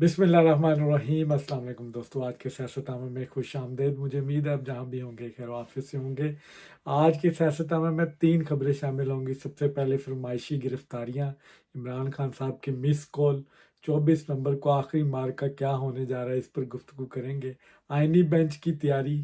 बिस्मिल्लाहिर्रहमानिर्रहीम। अस्सलाम वालेकुम दोस्तों, आज के सियासतनामे में खुश आमदेद। मुझे उम्मीद है आप जहाँ भी होंगे खैर वाफियत से होंगे। आज के सियासतनामे में 3 खबरें शामिल होंगी। सबसे पहले फरमाइशी गिरफ्तारियाँ, इमरान खान साहब की मिस कॉल, 24 नवंबर को आखिरी मार्का क्या होने जा रहा है, इस पर गुफ्तगू करेंगे। आईनी बेंच की तैयारी,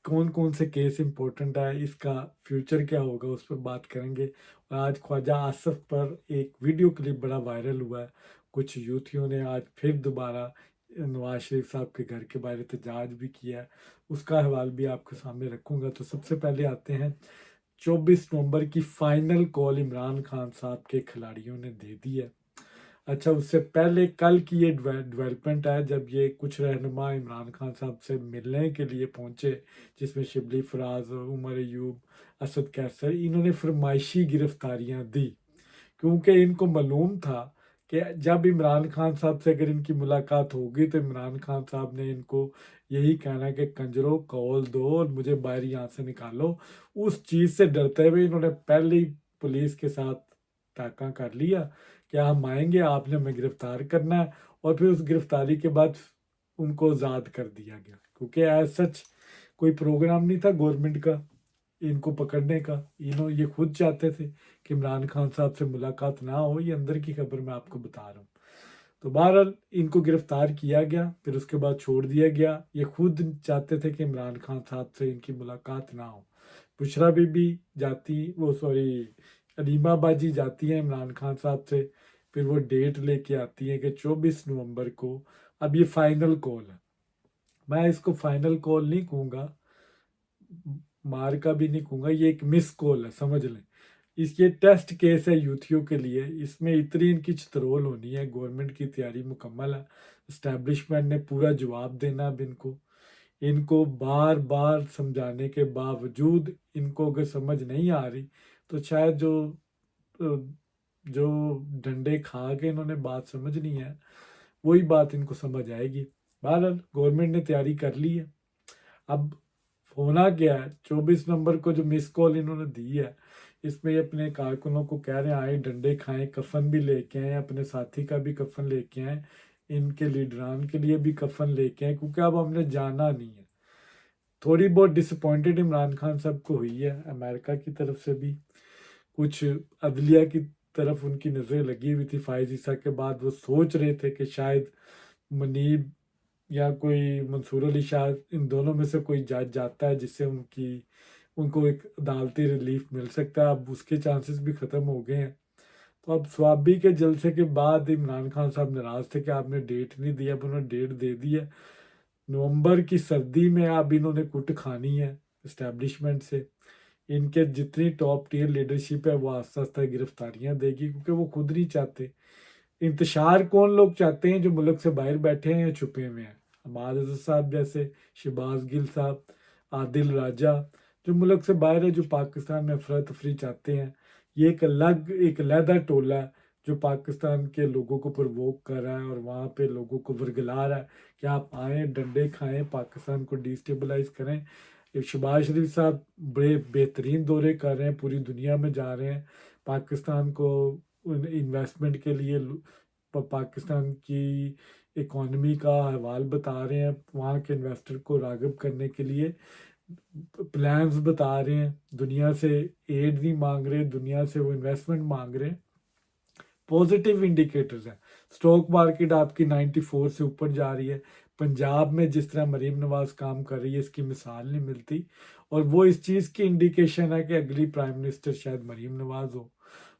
कौन कौन से केस इंपॉर्टेंट है, इसका फ्यूचर क्या होगा, उस पर बात करेंगे। और आज ख्वाजा आसफ पर एक वीडियो क्लिप बड़ा वायरल हुआ है। कुछ यूथियों ने आज फिर दोबारा नवाज शरीफ साहब के घर के बाहर एहतजाज भी किया है, उसका हवाल भी आपके सामने रखूंगा। तो सबसे पहले आते हैं, 24 नवंबर की फाइनल कॉल इमरान खान साहब के खिलाड़ियों ने दे दी है। अच्छा, उससे पहले कल की ये डेवलपमेंट है जब ये कुछ रहनुमा इमरान खान साहब से मिलने के लिए पहुंचे, जिसमें शिबली फराज, उमर अयूब, असद कैसर, इन्होंने फरमाइशी गिरफ्तारियां दी, क्योंकि इनको मालूम था कि जब इमरान खान साहब से अगर इनकी मुलाकात होगी तो इमरान खान साहब ने इनको यही कहना है कि कंजरों कॉल दो और मुझे बाहर यहाँ से निकालो। उस चीज़ से डरते हुए इन्होंने पहले ही पुलिस के साथ टाका कर लिया कि हम आएंगे, आपने हमें गिरफ्तार करना है। और फिर उस गिरफ्तारी के बाद उनको आज़ाद कर दिया गया, क्योंकि एज सच कोई प्रोग्राम नहीं था गवर्नमेंट का इनको पकड़ने का। ये खुद चाहते थे कि इमरान खान साहब से मुलाकात ना हो। ये अंदर की खबर मैं आपको बता रहा हूँ। तो बहरहाल इनको गिरफ्तार किया गया, फिर उसके बाद छोड़ दिया गया। ये खुद चाहते थे कि इमरान खान साहब से इनकी मुलाकात ना हो। बुशरा बीबी जाती, वो सॉरी, अलीमा बाजी जाती है इमरान खान साहब से, फिर वो डेट लेके आती है कि 24 नवंबर को। अब ये फाइनल कॉल है, मैं इसको फाइनल कॉल नहीं कहूँगा, मार का भी नहीं कहूँगा, ये एक मिस कॉल है, समझ लें। ये टेस्ट केस है यूथियों के लिए। इसमें इतनी इनकी चित्रोल होनी है। गवर्नमेंट की तैयारी मुकम्मल है, इस्टेब्लिशमेंट ने पूरा जवाब देना। अब इनको इनको बार बार समझाने के बावजूद इनको अगर समझ नहीं आ रही, तो शायद जो डंडे खा के इन्होंने बात समझनी है, वही बात इनको समझ आएगी। बहरहाल गवर्नमेंट ने तैयारी कर ली है। अब होना क्या है, 24 नवंबर को जो मिस कॉल इन्होंने दी है, इसमें ये अपने कारकुनों को कह रहे हैं आए डंडे खाएं, कफन भी लेके आए, अपने साथी का भी कफन लेके आए, इनके लीडरान के लिए भी कफन लेके आए, क्योंकि अब हमने जाना नहीं है। थोड़ी बहुत डिसअपॉइंटेड इमरान खान साहब को हुई है, अमेरिका की तरफ से भी कुछ अदलिया की तरफ उनकी नज़रें लगी हुई थी। फायज ईसा के बाद वो सोच रहे थे कि शायद मुनीब या कोई मंसूर अली शाह, इन दोनों में से कोई जज जाता है जिससे उनको एक अदालती रिलीफ मिल सकता है। अब उसके चांसेस भी ख़त्म हो गए हैं। तो अब स्वाबी के जलसे के बाद इमरान खान साहब नाराज़ थे कि आपने डेट नहीं दिया, अब उन्होंने डेट दे दी है। नवंबर की सर्दी में अब इन्होंने कुट खानी है इस्टेब्लिशमेंट से। इनके जितनी टॉप टीयर लीडरशिप है वो आस्ता आस्ता गिरफ्तारियां देगी, क्योंकि वो खुद नहीं चाहते। इंतशार कौन लोग चाहते हैं, जो मुल्क से बाहर बैठे हैं या छुपे हुए हैं। हमाद अज़हर साहब जैसे, शहबाज गिल साहब, आदिल राजा, जो मुल्क से बाहर है, जो पाकिस्तान में अफरा तफरी चाहते हैं। ये एक अलहदा टोला है जो पाकिस्तान के लोगों को प्रवोक कर रहा है और वहाँ पे लोगों को वर्गला रहा है कि आप आएँ, डंडे खाएं, पाकिस्तान को डिस्टेबलाइज करें। शहबाज शरीफ साहब बड़े बेहतरीन दौरे कर रहे हैं, पूरी दुनिया में जा रहे हैं, पाकिस्तान को इन्वेस्टमेंट के लिए, पाकिस्तान की इकॉनमी का हवाल बता रहे हैं, वहाँ के इन्वेस्टर को राग़िब करने के लिए प्लान्स बता रहे हैं। दुनिया से एड नहीं मांग रहे, दुनिया से वो इन्वेस्टमेंट मांग रहे हैं। पॉजिटिव इंडिकेटर्स हैं। स्टॉक मार्केट आपकी 94 से ऊपर जा रही है। पंजाब में जिस तरह मरीम नवाज काम कर रही है, इसकी मिसाल नहीं मिलती। और वो इस चीज़ की इंडिकेशन है कि अगली प्राइम मिनिस्टर शायद मरीम नवाज हो।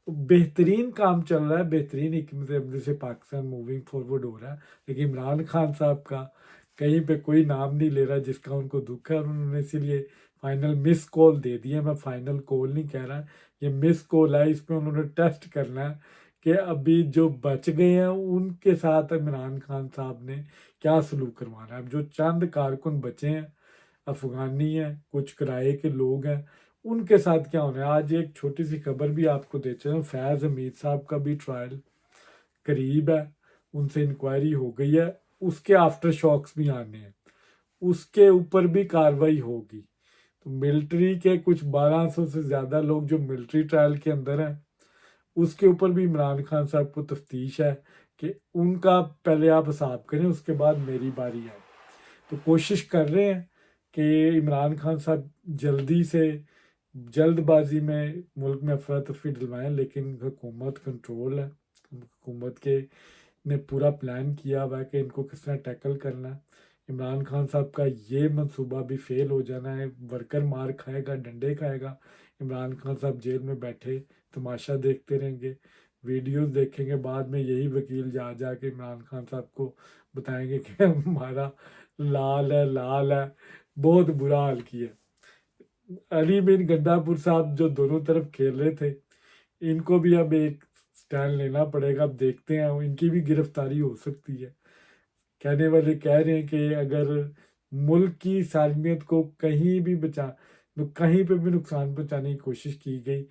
तो बेहतरीन काम चल रहा है, बेहतरीन हिकमत अमली से पाकिस्तान मूविंग फॉरवर्ड हो रहा है। लेकिन इमरान खान साहब का कहीं पे कोई नाम नहीं ले रहा जिसका उनको दुख है, और उन्होंने इसीलिए फाइनल मिस कॉल दे दी है। मैं फाइनल कॉल नहीं कह रहा, ये मिस कॉल है। इसमें उन्होंने टेस्ट करना है कि अभी जो बच गए हैं उनके साथ इमरान खान साहब ने क्या सलूक करवाना है। अब जो चंद कारकुन बचे हैं, अफगानी हैं, कुछ किराए के लोग हैं, उनके साथ क्या होना है। आज एक छोटी सी खबर भी आपको देते हैं, फैज़ हमीद साहब का भी ट्रायल करीब है, उनसे इंक्वायरी हो गई है, उसके आफ्टर शॉक्स भी आने हैं, उसके ऊपर भी कार्रवाई होगी। तो मिलिट्री के कुछ 1200 से ज़्यादा लोग जो मिलिट्री ट्रायल के अंदर हैं, उसके ऊपर भी इमरान खान साहब को तफ्तीश है कि उनका पहले आप हिसाब करें, उसके बाद मेरी बारी आए। तो कोशिश कर रहे हैं कि इमरान खान साहब जल्दी से जल्दबाजी में मुल्क में अफरा तफरी डलवाएं, लेकिन हुकूमत कंट्रोल है, हुकूमत के ने पूरा प्लान किया हुआ है कि इनको किस तरह टैकल करना है। इमरान खान साहब का ये मंसूबा भी फेल हो जाना है, वर्कर मार खाएगा, डंडे खाएगा, इमरान खान साहब जेल में बैठे तमाशा देखते रहेंगे, वीडियोस देखेंगे, बाद में यही वकील जा जा के इमरान खान साहब को बताएंगे कि हमारा लाल है, लाल है। बहुत बुरा हाल किया। अली बिन गंडापुर साहब जो दोनों तरफ खेल रहे थे, इनको भी अब एक स्टैंड लेना पड़ेगा। अब देखते हैं, इनकी भी गिरफ्तारी हो सकती है। कहने वाले कह रहे हैं कि अगर मुल्क की सालमियत को कहीं भी कहीं पे भी नुकसान पहुंचाने की कोशिश की गई,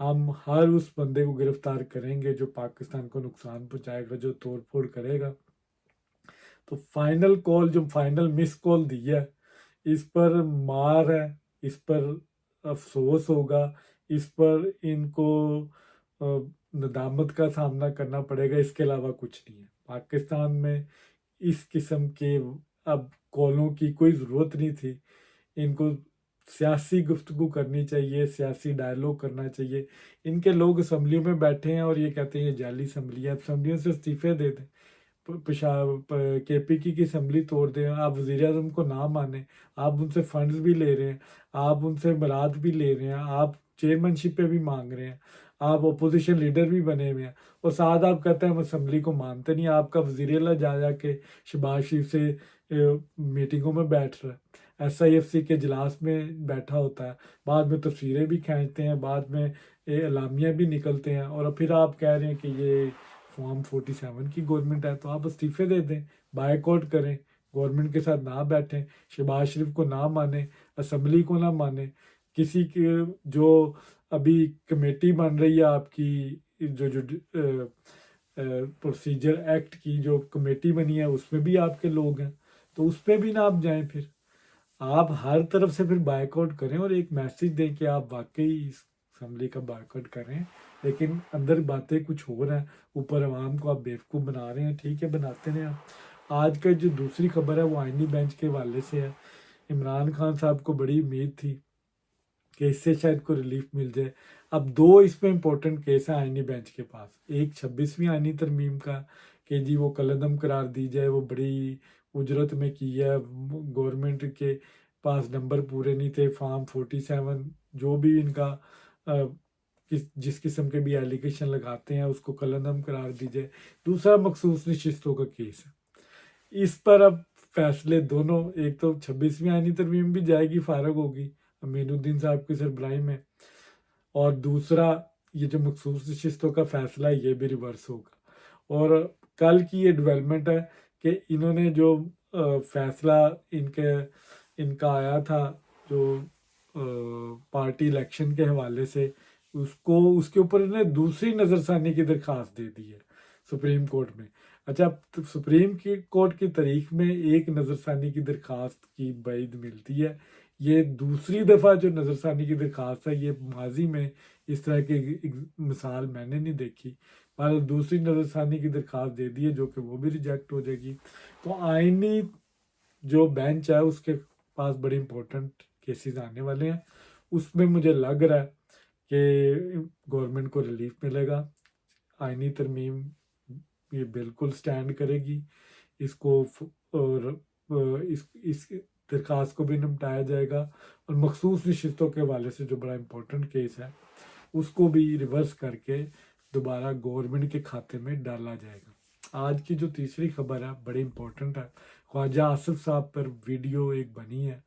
हम हर उस बंदे को गिरफ्तार करेंगे जो पाकिस्तान को नुकसान पहुंचाएगा, जो तोड़ फोड़ करेगा। तो फाइनल कॉल, जो फाइनल मिस कॉल दी है, इस पर मार है, इस पर अफसोस होगा, इस पर इनको नदामत का सामना करना पड़ेगा। इसके अलावा कुछ नहीं है। पाकिस्तान में इस किस्म के अब कॉलों की कोई ज़रूरत नहीं थी। इनको सियासी गुफ्तगू करनी चाहिए, सियासी डायलॉग करना चाहिए। इनके लोग असम्बलियों में बैठे हैं और ये कहते हैं ये जाली असम्बली है। असम्बलियों से इस्तीफे दे दें, KPK की असम्बली तोड़ दें। आप वज़ीर आज़म को ना माने, आप उनसे फंड्स भी ले रहे हैं, आप उनसे बरात भी ले रहे हैं, आप चेयरमैनशिप पे भी मांग रहे हैं, आप अपोजिशन लीडर भी बने हुए हैं, और साथ आप कहते हैं हम असम्बली को मानते नहीं। आपका वज़ीर अला जा जा के शहबाज शरीफ से मीटिंगों में बैठ रहा है, SIFC के इजलास में बैठा होता है, बाद में तस्वीरें भी खींचते हैं, बाद में एलामिया भी निकलते हैं, और फिर आप कह रहे हैं कि ये फॉर्म 47 की गवर्नमेंट है। तो आप इस्तीफे दे दें, बायकॉट करें, गवर्नमेंट के साथ ना बैठें, शहबाज शरीफ को ना माने, असम्बली को ना माने, किसी के जो अभी कमेटी बन रही है आपकी, जो जो प्रोसीजर एक्ट की जो कमेटी बनी है, उसमें भी आपके लोग हैं, तो उस पर भी ना आप जाएं। फिर आप हर तरफ से फिर बायकआउट करें और एक मैसेज दें कि आप वाकई इस असम्बली का बायकआउट करें, लेकिन अंदर बातें कुछ हो रहा है, ऊपर आवाम को आप बेवकूफ़ बना रहे हैं। ठीक है, बनाते हैं आप। आज का जो दूसरी खबर है वो आईनी बेंच के हवाले से है। इमरान खान साहब को बड़ी उम्मीद थी कि इससे शायद को रिलीफ मिल जाए। अब दो इसमें इंपॉर्टेंट केस हैं आईनी बेंच के पास। एक 26वीं आईनी तरमीम का कि जी वो कलअदम करार दी जाए, वो बड़ी उजरत में की है, गवर्नमेंट के पास नंबर पूरे नहीं थे, फॉर्म 47 जो भी इनका जिस किस्म के भी एलिगेशन लगाते हैं उसको कलअदम करार दी जाए। दूसरा मखसूस नशिस्तों का केस है। इस पर अब फैसले दोनों, एक तो 26वीं आईनी तरमीम भी जाएगी, फारग होगी, अमीनुद्दीन साहब की सरबराही में, और दूसरा ये जो मखसूस नशिस्तों का फैसला है ये भी रिवर्स होगा। और कल की ये डेवलपमेंट है कि इन्होंने जो फैसला इनका आया था जो पार्टी इलेक्शन के हवाले से, उसके ऊपर इन्होंने दूसरी नज़रसानी की दरख्वास्त दे दी है सुप्रीम कोर्ट में। अच्छा, तो सुप्रीम की कोर्ट की तारीख में एक नज़रसानी की दरख्वास्त की बैद मिलती है। ये दूसरी दफ़ा जो नज़रसानी की दरख्वास्त है, ये माजी में इस तरह की मिसाल मैंने नहीं देखी। पर दूसरी नज़रसानी की दरख्वास्त दे दी है जो कि वो भी रिजेक्ट हो जाएगी। तो आईनी जो बेंच है उसके पास बड़े इंपॉर्टेंट केसेस आने वाले हैं। उसमें मुझे लग रहा है कि गवर्नमेंट को रिलीफ मिलेगा। आईनी तरमीम ये बिल्कुल स्टैंड करेगी, इसको और इस दरख्वास्त को भी निपटाया जाएगा, और मखसूस नशिस्तों के हवाले से जो बड़ा इंपॉर्टेंट केस है उसको भी रिवर्स करके दोबारा गवर्नमेंट के खाते में डाला जाएगा। आज की जो तीसरी खबर है बड़ी इंपॉर्टेंट है। ख्वाजा आसिफ साहब पर वीडियो एक बनी है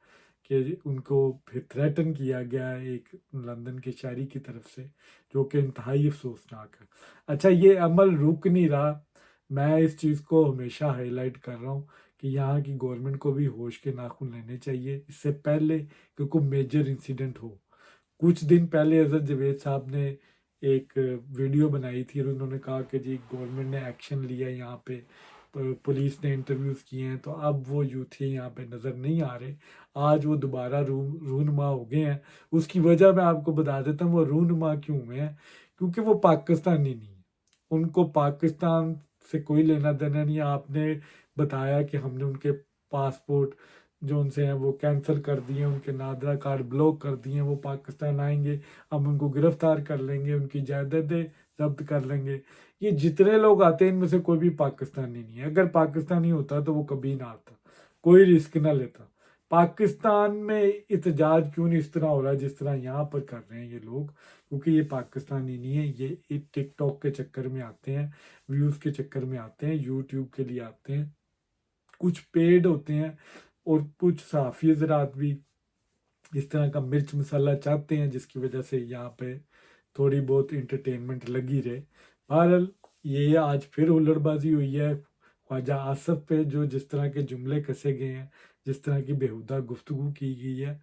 कि उनको फिर थ्रेटन किया गया है एक लंदन के शायरी की तरफ से, जो कि इंतहाई अफसोसनाक है। अच्छा, ये अमल रुक नहीं रहा। मैं इस चीज़ को हमेशा हाईलाइट कर रहा हूँ कि यहाँ की गवर्नमेंट को भी होश के नाखून लेने चाहिए इससे पहले कि कोई मेजर इंसिडेंट हो। कुछ दिन पहले अजहर जावेद साहब ने एक वीडियो बनाई थी और उन्होंने कहा कि जी गवर्नमेंट ने एक्शन लिया, यहाँ पे पुलिस ने इंटरव्यूज़ किए हैं, तो अब वो यूथी यहाँ पे नज़र नहीं आ रहे। आज वो दोबारा रूनुमा हो गए हैं। उसकी वजह मैं आपको बता देता हूँ वो रूनुमा क्यों हुए हैं, क्योंकि वो पाकिस्तानी नहीं है। उनको पाकिस्तान से कोई लेना देना नहीं है। आपने बताया कि हमने उनके पासपोर्ट जो उनसे हैं वो कैंसिल कर दिए, उनके नादरा कार्ड ब्लॉक कर दिए, वो पाकिस्तान आएंगे, हम उनको गिरफ्तार कर लेंगे, उनकी जायदादें जब्त कर लेंगे। ये जितने लोग आते हैं इनमें से कोई भी पाकिस्तानी नहीं है। अगर पाकिस्तानी होता तो वो कभी ना आता, कोई रिस्क ना लेता। पाकिस्तान में एहतजाज क्यों नहीं इस तरह हो रहा है जिस तरह यहाँ पर कर रहे हैं ये लोग? क्योंकि ये पाकिस्तानी नहीं है, ये टिकटॉक के चक्कर में आते हैं, व्यूज़ के चक्कर में आते हैं, यूट्यूब के लिए आते हैं, कुछ पेड होते हैं और कुछ सहाफ़ी हज़रात भी इस तरह का मिर्च मसाला चाहते हैं जिसकी वजह से यहाँ पे थोड़ी बहुत इंटरटेनमेंट लगी रहे। बहरहाल ये आज फिर हुल्लड़बाजी हुई है ख्वाजा आसफ पे, जो जिस तरह के जुमले कसे गए हैं, जिस तरह की बेहुदा गुफ्तगू की गई है,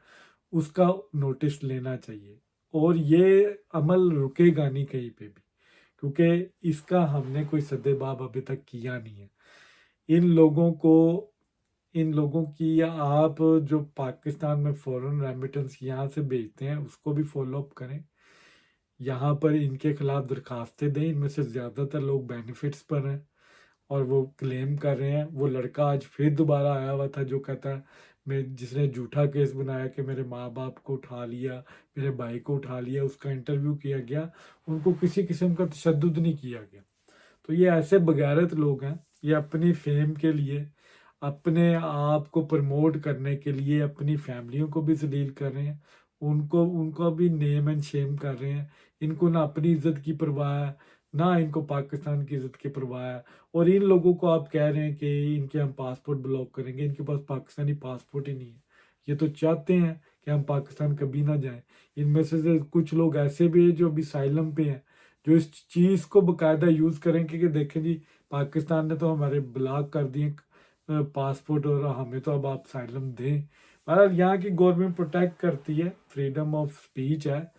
उसका नोटिस लेना चाहिए। और ये अमल रुकेगा नहीं कहीं पे भी, क्योंकि इसका हमने कोई सद्देबाब अभी तक किया नहीं है। इन लोगों को, इन लोगों की, आप जो पाकिस्तान में फॉरेन रेमिटेंस यहाँ से भेजते हैं उसको भी फॉलो अप करें, यहाँ पर इनके खिलाफ दरखास्तें दें। इनमें से ज़्यादातर लोग बेनिफिट्स पर हैं और वो क्लेम कर रहे हैं। वो लड़का आज फिर दोबारा आया हुआ था जो कहता है, मैं, जिसने झूठा केस बनाया कि मेरे माँ बाप को उठा लिया, मेरे भाई को उठा लिया, उसका इंटरव्यू किया गया, उनको किसी किस्म का तशद्दुद नहीं किया गया। तो ये ऐसे बगैरत लोग हैं, ये अपनी फेम के लिए, अपने आप को प्रमोट करने के लिए अपनी फैमिलियों को भी जलील कर रहे हैं, उनको उनको भी नेम एंड शेम कर रहे हैं। इनको ना अपनी इज्जत की परवाह है, ना इनको पाकिस्तान की इज्जत की परवाह है। और इन लोगों को आप कह रहे हैं कि इनके हम पासपोर्ट ब्लॉक करेंगे, इनके पास पाकिस्तानी पासपोर्ट ही नहीं है। ये तो चाहते हैं कि हम पाकिस्तान कभी ना जाएं। इनमें से कुछ लोग ऐसे भी हैं जो अभी साइलम पे हैं, जो इस चीज़ को बाकायदा यूज़ करेंगे कि देखें जी, पाकिस्तान ने तो हमारे ब्लॉक कर दिए पासपोर्ट और हमें तो अब आप साइलम दें। बहरहाल यहाँ की गवर्नमेंट प्रोटेक्ट करती है, फ्रीडम ऑफ स्पीच है,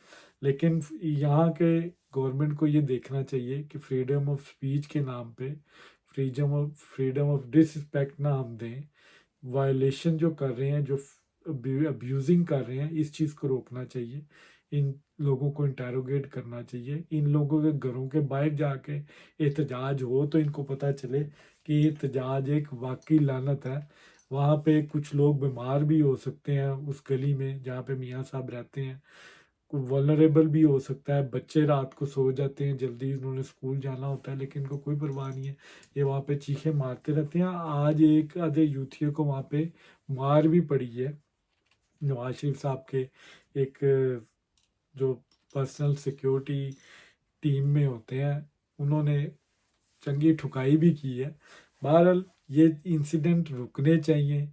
लेकिन यहाँ के गवर्नमेंट को ये देखना चाहिए कि फ्रीडम ऑफ स्पीच के नाम पे फ्रीडम ऑफ डिसरिस्पेक्ट ना हम दें। वायलेशन जो कर रहे हैं, जो अब्यूजिंग कर रहे हैं, इस चीज़ को रोकना चाहिए। इन लोगों को इंटेरोगेट करना चाहिए। इन लोगों के घरों के बाहर जाके एहतजाज हो तो इनको पता चले कि एहतजाज एक वाकई लानत है। वहाँ पे कुछ लोग बीमार भी हो सकते हैं, उस गली में जहाँ पे मियाँ साहब रहते हैं, वल्नरेबल भी हो सकता है। बच्चे रात को सो जाते हैं, जल्दी उन्होंने स्कूल जाना होता है, लेकिन इनको कोई परवाह नहीं है, ये वहाँ पे चीखे मारते रहते हैं। आज एक आधे यूथियों को वहाँ पे मार भी पड़ी है। नवाज शरीफ साहब के एक जो पर्सनल सिक्योरिटी टीम में होते हैं, उन्होंने चंगी ठुकाई भी की है। बहरहाल ये इंसिडेंट रुकने चाहिए।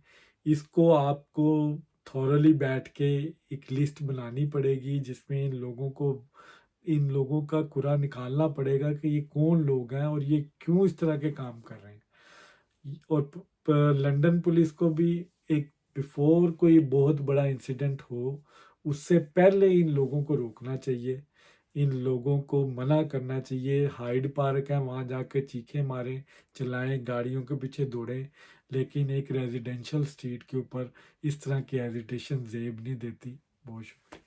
इसको आपको थॉरली बैठ के एक लिस्ट बनानी पड़ेगी जिसमें इन लोगों का कुरा निकालना पड़ेगा कि ये कौन लोग हैं और ये क्यों इस तरह के काम कर रहे हैं। और लंदन पुलिस को भी एक, बिफोर कोई बहुत बड़ा इंसिडेंट हो उससे पहले इन लोगों को रोकना चाहिए, इन लोगों को मना करना चाहिए। हाइड पार्क है, वहाँ जाके चीखे मारें, चिल्लाएं, गाड़ियों के पीछे दौड़ें, लेकिन एक रेजिडेंशियल स्ट्रीट के ऊपर इस तरह की एजिटेशन जेब नहीं देती। बहुत शुक्रिया।